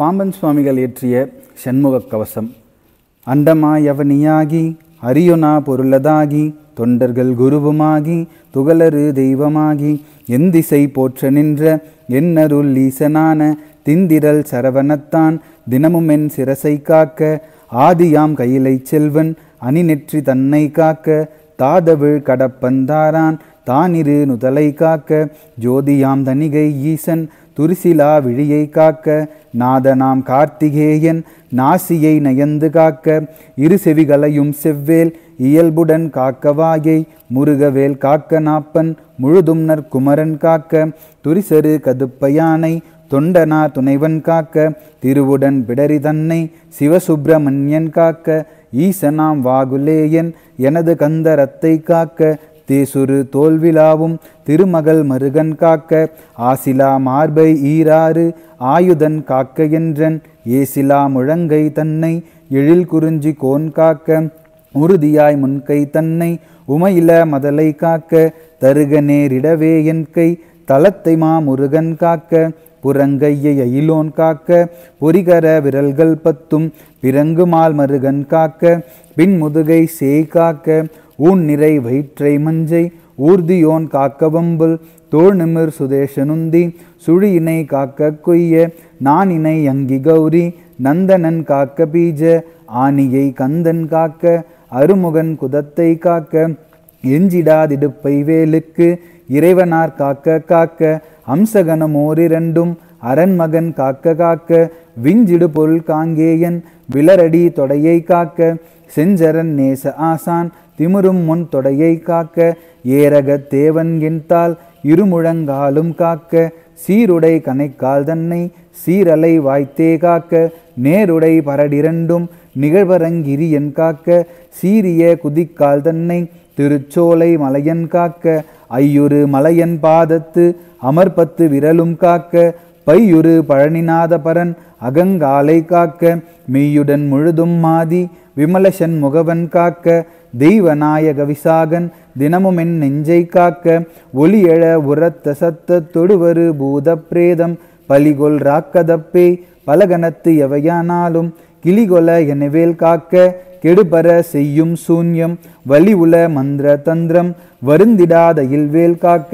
பாம்பன் சுவாமிகள் இயற்றிய சண்முகக் கவசம். அண்டமாயவனியாகி அரியொனா பொருளதாகி தொண்டர்கள் குருவுமாகி துகளறு தெய்வமாகி எந்திசை போற்ற நின்ற என்னருள் ஈசனான திந்திரல் சரவணத்தான் தினமும் என் சிரசை காக்க ஆதியாம் கையிலை செல்வன் அணிநெற்றி தன்னை காக்க தாதவிழ் கடப்பந்தாரான் தானிரு நுதலை காக்க ஜோதியாம் தனிகை ஈசன் துரிசிலா விழியை காக்க நாதனாம் கார்த்திகேயன் நாசியை நயந்து காக்க இரு செவிகளையும் செவ்வேல் இயல்புடன் காக்கவாயை முருகவேல் காக்க நாப்பன் முழுதும் நற்குமரன் காக்க துரிசரு கதுப்பயானை தொண்டனா துணைவன் காக்க திருவுடன் பிடரி தன்னை சிவசுப்பிரமணியன் காக்க ஈசனாம் வாகுலேயன் எனது கந்தரத்தை காக்க தேசுரு தோல்விழாவும் திருமகள் மருகன் காக்க ஆசிலா மார்பை ஈராறு ஆயுதன் காக்க என்றன் ஏசிலா முழங்கை தன்னை எழில் குறிஞ்சி கோன் காக்க உறுதியாய் முன்கை தன்னை உமையில மதலை காக்க தருக நேரிடவே என் கை தலத்தை மாமுருகன் காக்க புறங்கையை அயிலோன் காக்க பொறிகர விரல்கள் பத்தும் பிறங்குமால் மருகன் காக்க பின்முதுகை சேய் காக்க ஊன் நிறை வயிற்றை மஞ்சை ஊர்தியோன் காக்க வம்புல் தோள் நிமிர் சுதேசனுந்தி சுழியினை காக்க கொய்ய நானினை அங்கி கௌரி நந்தனன் காக்க பீஜ ஆனியை கந்தன் காக்க அருமுகன் குதத்தை காக்க எஞ்சிடாதிடுப்பை வேலுக்கு இறைவனார் காக்க காக்க அம்சகனம் ஓரிரண்டும் அரண்மகன் காக்க காக்க விஞ்சிடு பொருள் காங்கேயன் விலரடி தொடையை காக்க செஞ்சரன் நேச ஆசான் திமுரும் முன் தொடையை காக்க ஏரக தேவன் என்தால் இருமுழங்காலும் காக்க சீருடை கணைக்கால் தன்னை சீரலை வாய்த்தே காக்க நேருடை பரடிரண்டும் நிகழ்வரங்கிரியன் காக்க சீரிய குதிக்கால் தன்னை திருச்சோலை மலையன் காக்க ஐயுறு மலையன் பாதத்து அமர்பத்து விரலும் காக்க பையுறு பழனிநாத பரன் அகங்காலை காக்க மெய்யுடன் முழுதும் மாதி விமலசன் முகவன் காக்க தெய்வநாயக விசாகன் தினமும் என் நெஞ்சை காக்க ஒளியழ உரத்த சத்த தொடுவரு பூத பிரேதம் பலிகொல் ராக்கதப்பே பலகனத்து எவையானாலும் கிளிகொல எனவேல் காக்க கெடுபர செய்யும் சூன்யம் வலி உல மந்திர தந்திரம் வருந்திடாத இல்வேல் காக்க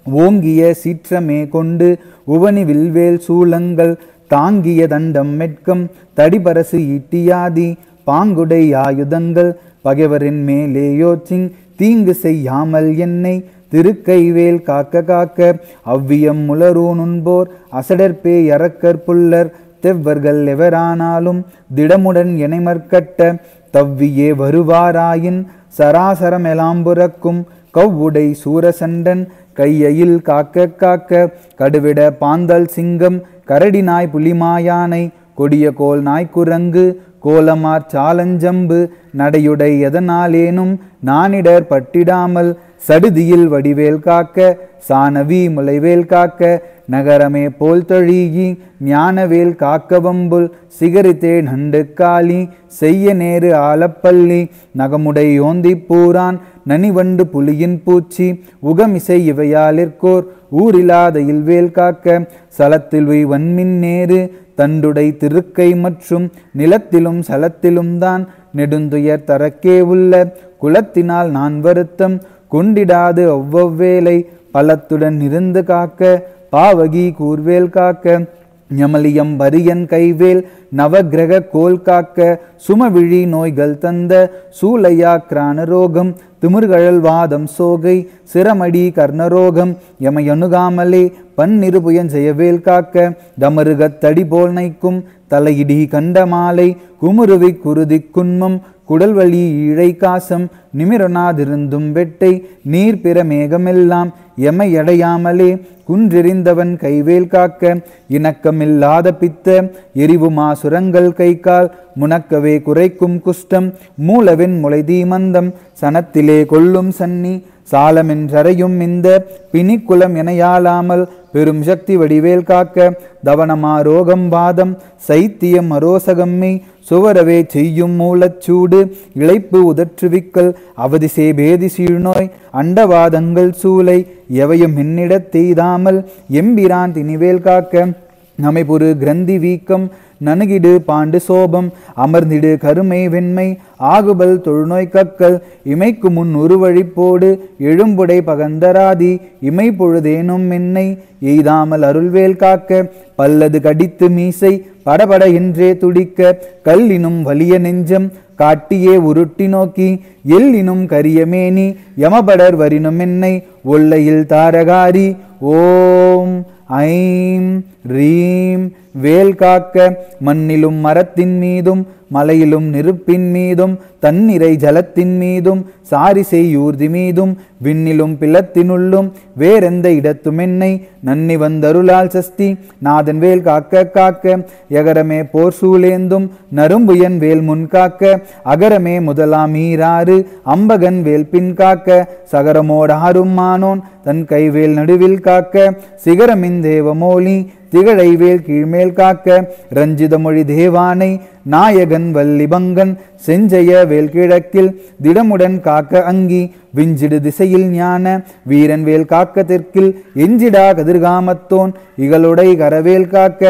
ஓங்கிய சீற்றமே கொண்டு உவனி வில்வேல் சூலங்கள் தாங்கிய தண்டம் மெட்கம் தடிபரசு ஈட்டியாதி பாங்குடை ஆயுதங்கள் பகைவரின் மேலேயோச்சிங் தீங்கு செய்யாமல் என்னை திருக்கைவேல் காக்க காக்க அவ்வியம் முலரூனுன்போர் அசடற்பே அரக்கர் புல்லர் தெவ்வர்கள் எவரானாலும் திடமுடன் எனைமற்கட்ட தவ்வியே வருவாராயின் சராசரமெலாம்புறக்கும் கவ்வுடை சூரசண்டன் கையில் காக்க காக்க கடுவிட பாந்தல் சிங்கம் கரடிநாய் புலிமாயானை கொடிய கோல் நாய்க்குரங்கு கோலமார் சாலஞ்சம்பு நடையுடை எதனாலேனும் நானிடர் பட்டிடாமல் சடுதியில் வடிவேல் காக்க சானவி முளைவேல் காக்க நகரமே போல் தழீகி ஞானவேல் காக்க வம்புல் சிகரித்தே நண்டு காளி செய்ய நேரு ஆலப்பள்ளி நகமுடை ஓந்தி பூரான் நனிவண்டு புலியின் பூச்சி உகமிசை இவையாலிற்கோர் ஊரிலாத இல்வேல் காக்க சலத்தில் உய் வன்மின் நேரு தண்டுடை திருக்கை மற்றும் நிலத்திலும் சலத்திலும் தான் நெடுந்துயர் தரக்கே உள்ள குலத்தினால் நான் வருத்தம் கொண்டிடாது ஒவ்வொவ்வேளை பலத்துடன் இருந்து காக்க பாவகி கூர்வேல் காக்க ஞமலியம் பரியன் கைவேல் நவகிரக கோல் காக்க சுமவிழி நோய்கள் தந்த சூளையா கிரானரோகம் திமிர்கழல் வாதம் சோகை சிரமடி கர்ணரோகம் எமையணுகாமலே பன்னிருபுயன் ஜெயவேல் காக்க தமருகத் தடி போல் நைக்கும் தலையிடி கண்ட மாலை குமுருவி குருதி குன்மம் குடல்வழி ஈழை காசம் நிமிரனாதிருந்தும் வெட்டை நீர் பிற மேகமெல்லாம் எமையடையாமலே குன்றெறிந்தவன் கைவேல் காக்க இணக்கமில்லாத பித்த எரிவுமா சுரங்கள் கை கால் முனக்கவே குறைக்கும் குஷ்டம் மூலவின் முளைதீ மந்தம் சனத்திலே கொள்ளும் சன்னி சாலமென்றறையும் இந்த பிணிக்குலம் எனையாளாமல் பெரும் சக்தி வடிவேல் காக்க தவனமா ரோகம் வாதம் சைத்தியம் அரோசகம்மை சுவரவே செய்யும் மூலச்சூடு இழைப்பு உதற்றுவிக்கல் அவதிசே பேதி சீழ்நோய் அண்டவாதங்கள் சூலை எவையும் என்னிடத் தெய்தாமல் எம்பிரான் திணிவேல் காக்க நமைபுரு கிரந்தி வீக்கம் நனுகிடு பாண்டு சோபம் அமர்ந்திடு கருமை வெண்மை ஆகுபல் தொழுநோய் கக்கல் இமைக்கு முன் உருவழிப்போடு எழும்புடை பகந்தராதி இமை பொழுதேனும் என்னை எய்தாமல் அருள்வேல் காக்க பல்லது கடித்து மீசை படபட என்றே துடிக்க கல்லினும் வலிய நெஞ்சம் காட்டியே உருட்டி நோக்கி எல்லினும் கரியமேனி யமபடர் வரினும் என்னை ஒல்லையில் தாரகாரி ஓம் ஐம் ரீம் வேல் காக்க மண்ணிலும் மரத்தின் மீதும் மலையிலும் நெருப்பின் மீதும் தன்னிறை ஜலத்தின் மீதும் சாரிசை யூர்தி மீதும் விண்ணிலும் பிளத்தினுள்ளும் வேறெந்த இடத்தும் என்னை நன்னி வந்தருளால் சஸ்தி நாதன் வேல் காக்க காக்க எகரமே போர் சூழேந்தும் நரும்புயன் வேல் முன் காக்க அகரமே முதலாம் ஈராறு அம்பகன் வேல் பின் காக்க சகரமோடாரும் மானோன் தன் கைவேல் நடுவில் காக்க சிகரமின் தேவமோலி திகழைவேல் கீழ்மேல் காக்க ரஞ்சித மொழி தேவானை நாயகன் வல்லிபங்கன் செஞ்செய வேல் கிழக்கில் திடமுடன் காக்க அங்கி விஞ்சிடு திசையில் ஞான வீரன் வேல் காக்க தெற்கில் எஞ்சிடா கதிர்காமத்தோன் இகழுடை கரவேல் காக்க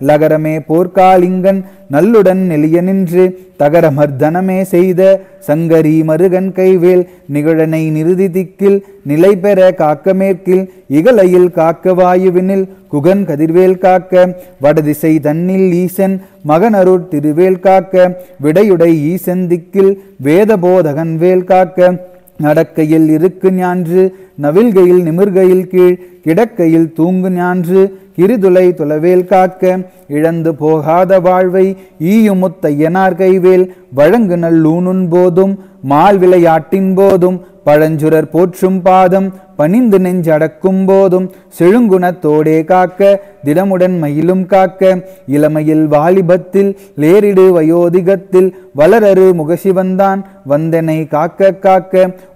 லகரமே போர்க்காலிங்கன் நல்லுடன் நெளிய நின்று தகர மர்தனமே செய்த சங்கரி மருகன் கைவேல் நிகழனை நிறுதி திக்கில் நிலை பெற காக்க மேற்கில் இகலையில் காக்க வாயுவினில் குகன் கதிர்வேல் காக்க வடதிசை தன்னில் ஈசன் மகனருட் திருவேல் காக்க விடையுடை ஈசன் திக்கில் வேதபோதகன் வேல் காக்க நடக்கையில் இருக்கு ஞான்று நவில்கையில் நிமிர்கையில் கீழ் கிடக்கையில் தூங்கு ஞான்று கிரிதுளை துளவேல் காக்க இழந்து போகாத வாழ்வை ஈயுமுத்தையனார் கைவேல் வழங்கு நல்லூனுன் போதும் மால் விளையாட்டின் போதும் பழஞ்சுரர் போற்றும் பாதம் பணிந்து நெஞ்சடக்கும் போதும் செழுங்குணத்தோடே காக்க திடமுடன் மயிலும் காக்க இளமையில் வாலிபத்தில் லேரிடு வயோதிகத்தில் வளரரு முகசிவந்தான் வந்தனை காக்க காக்க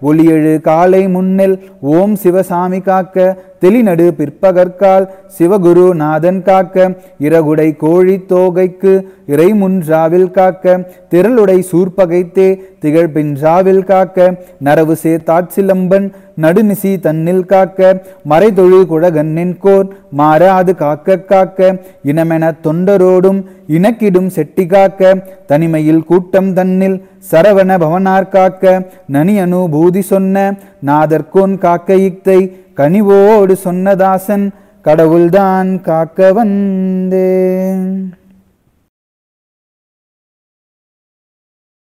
ஒளியெழு காலை முன்னில் ஓம் சிவசாமி காக்க தெளிநடு பிற்பகற்கால் சிவகுரு நாதன் காக்க இறகுடை கோழி தோகைக்கு இறைமுன்றாவில் காக்க திரளுடை சூர்பகைத்தே திகழ்பின்றாவில் காக்க நரவு சேர்த்தாட்சிலம்பன் நடுநிசி தன்னில் காக்க மறைதொழு குழகன்னின்கோர் மாறாது காக்க காக்க இனமென தொண்டரோடும் இனக்கிடும் செட்டி காக்க தனிமையில் கூட்டம் தன்னில் சரவண பவனார் காக்க நனி அனுபூதி சொன்ன நாதர்கோன் காக்க இக்தை கனிவோடு சொன்னதாசன் கடவுள்தான் காக்க வந்தேன்.